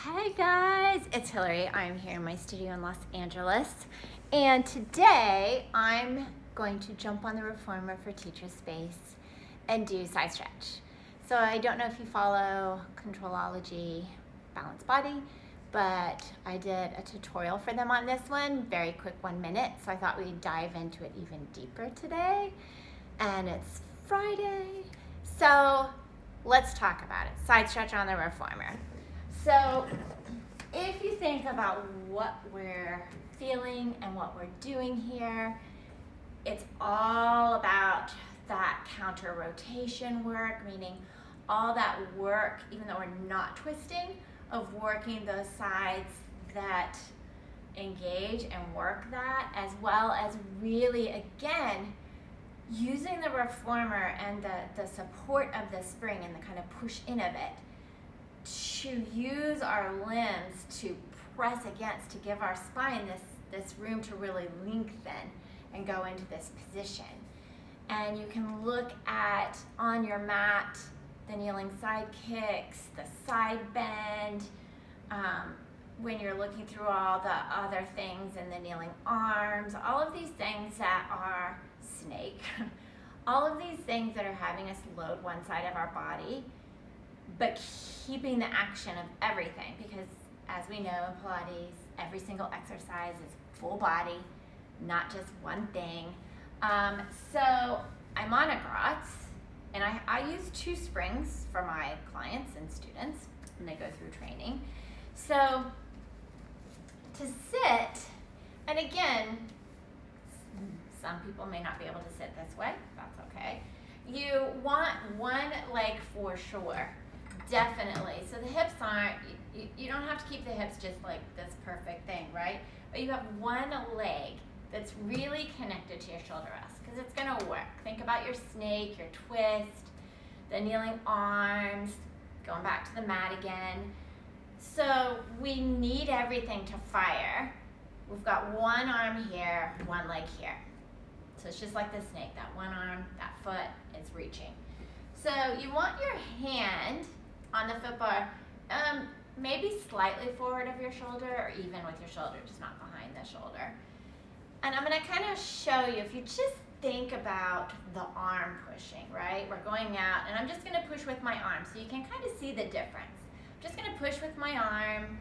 Hi guys, it's Hillary. I'm here in my studio in Los Angeles, and today I'm going to jump on the reformer for Teacher Space and do side stretch. So I don't know if you follow Controlology Balanced Body, but I did a tutorial for them on this one, very quick 1 minute, so I thought we'd dive into it even deeper today. And it's Friday, so let's talk about it. Side stretch on the reformer. So if you think about what we're feeling and what we're doing here, it's all about that counter rotation work, meaning all that work, even though we're not twisting, of working those sides that engage and work that, as well as really, again, using the reformer and the support of the spring and the kind of push in of it to use our limbs to press against, to give our spine this room to really lengthen and go into this position. And you can look at, on your mat, the kneeling side kicks, the side bend, when you're looking through all the other things in the kneeling arms, all of these things that are snake, all of these things that are having us load one side of our body, but keeping the action of everything, because as we know in Pilates, every single exercise is full body, not just one thing. So I'm on a Gratz, and I use 2 springs for my clients and students when they go through training. So to sit, and again, some people may not be able to sit this way, that's okay. You want one leg for sure. Definitely. So the hips aren't, you don't have to keep the hips just like this perfect thing, right? But you have one leg that's really connected to your shoulder rest, because it's going to work. Think about your snake, your twist, the kneeling arms, going back to the mat again. So we need everything to fire. We've got one arm here, one leg here. So it's just like the snake, that one arm, that foot is reaching. So you want your hand on the foot bar, maybe slightly forward of your shoulder, or even with your shoulder, just not behind the shoulder. And I'm going to kind of show you, if you just think about the arm pushing, right? We're going out, and I'm just going to push with my arm, so you can kind of see the difference. I'm just going to push with my arm,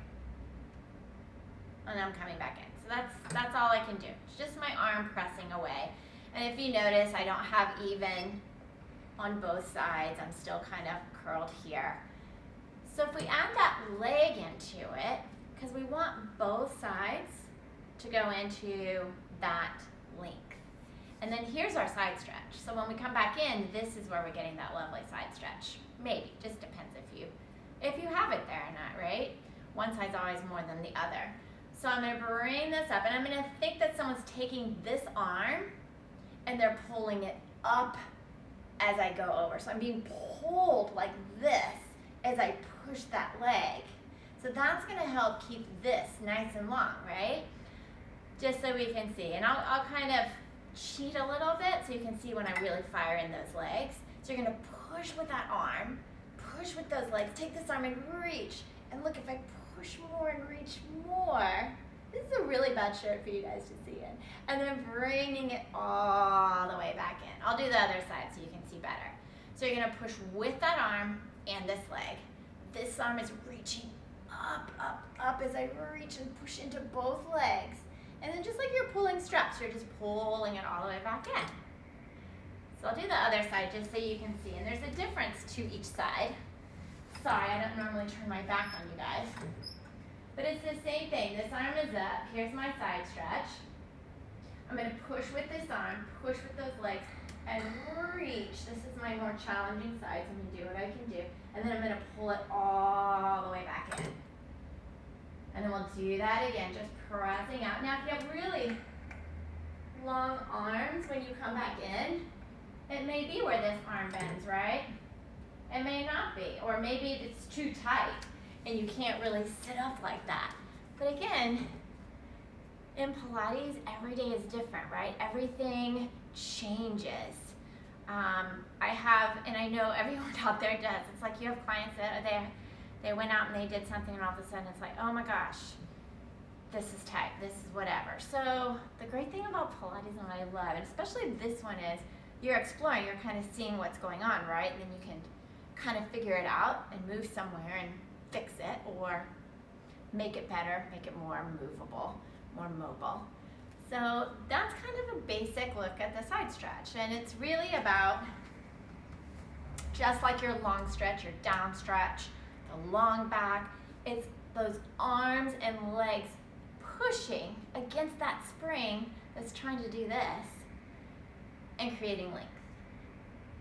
and I'm coming back in. So that's all I can do. It's just my arm pressing away. And if you notice, I don't have even on both sides. I'm still kind of curled here. So if we add that leg into it, because we want both sides to go into that length. And then here's our side stretch. So when we come back in, this is where we're getting that lovely side stretch. Maybe, just depends if you have it there or not, right? One side's always more than the other. So I'm going to bring this up, and I'm going to think that someone's taking this arm and they're pulling it up as I go over. So I'm being pulled like this as I push that leg. So that's going to help keep this nice and long, right? Just so we can see. And I'll kind of cheat a little bit so you can see when I really fire in those legs. So you're going to push with that arm, push with those legs, take this arm and reach. And look, if I push more and reach more, this is a really bad shirt for you guys to see in. And then bringing it all the way back in. I'll do the other side so you can see better. So you're going to push with that arm and this leg. This arm is reaching up, up, up as I reach and push into both legs. And then just like you're pulling straps, you're just pulling it all the way back in. So I'll do the other side just so you can see. And there's a difference to each side. Sorry, I don't normally turn my back on you guys. But it's the same thing. This arm is up. Here's my side stretch. I'm going to push with this arm, push with those legs, and reach. This is my more challenging side, so I'm going to do what I can do. And then I'm going to pull it all the way back in. And then we'll do that again, just pressing out. Now, if you have really long arms when you come back in, it may be where this arm bends, right? It may not be. Or maybe it's too tight and you can't really sit up like that. But again, in Pilates, every day is different, right? Everything changes. I have, and I know everyone out there does, it's like you have clients that They went out and they did something and all of a sudden it's like, oh my gosh, this is tight, this is whatever. So the great thing about Pilates and what I love, and especially this one, is you're exploring, you're kind of seeing what's going on, right? And then you can kind of figure it out and move somewhere and fix it or make it better, make it more movable, more mobile. So that's kind of a basic look at the side stretch. And it's really about, just like your long stretch, your down stretch, the long back, it's those arms and legs pushing against that spring that's trying to do this and creating length.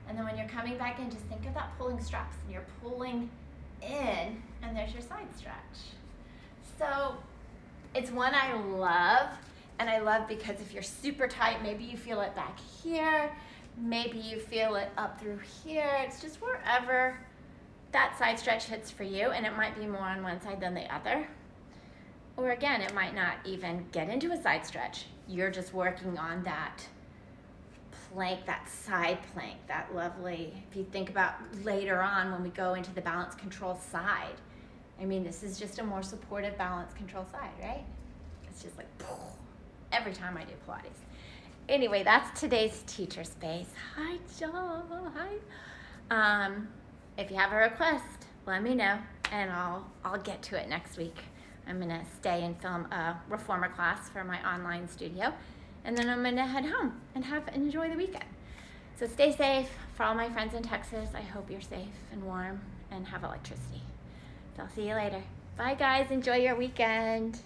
And then when you're coming back in, just think of that pulling straps, and you're pulling in, and there's your side stretch. So it's one I love, and I love because if you're super tight, maybe you feel it back here, maybe you feel it up through here. It's just wherever that side stretch hits for you, and it might be more on one side than the other. Or again, it might not even get into a side stretch. You're just working on that plank, that side plank, that lovely, if you think about later on when we go into the balance control side, I mean, this is just a more supportive balance control side, right? It's just like, every time I do Pilates. Anyway, that's today's teacher space. Hi, Joe, hi. If you have a request, let me know, and I'll get to it next week. I'm gonna stay and film a reformer class for my online studio, and then I'm gonna head home and enjoy the weekend. So stay safe. For all my friends in Texas, I hope you're safe and warm and have electricity. So I'll see you later. Bye guys, enjoy your weekend.